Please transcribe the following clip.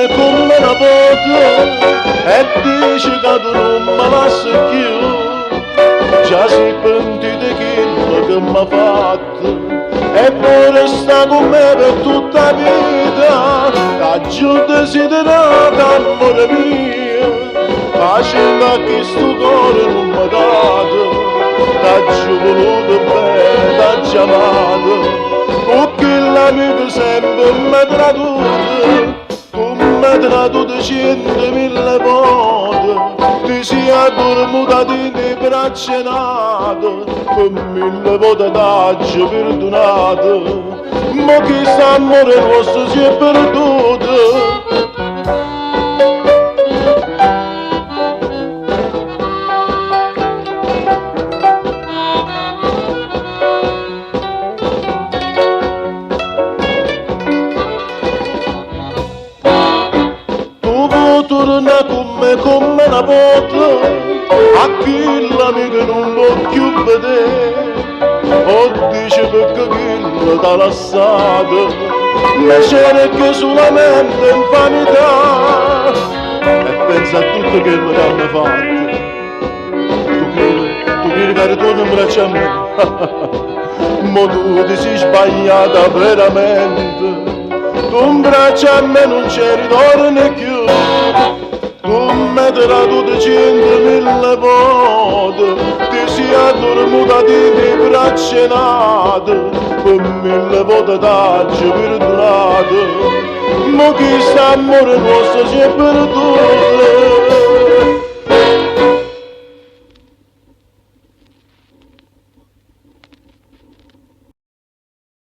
come una foto e dice che tu non mi lasci più. Già si pentite che mi ha fatto e poi resta con me per tutta la vita. Da giù desiderata amore mio, facendo che sto cuore non mi dato. Da giù voluto bene, da chiamato perché l'amico sempre mi traduce, come traduce 100.000 volte. Ti sia dormuta in braccia nato, per 1000 volte t'ho perdonato, ma che s'amore nostro si è perduto. Torna come una volta, a chi l'amico non può più vedere, o dice perché chi t'ha lasciato, ma c'era che solamente infamità, e pensa a tutto che mi hanno fatto. Tu credi che ritorno in braccio a me, ma tu ti sei sbagliata veramente. Tu in braccio a me non c'è ritorno più, tu mi traduci 100.000 volte, ti sei addormuta di braccia nate, per 1000 volte t'ho perdonato, ma che s'amore nostro si è perduto.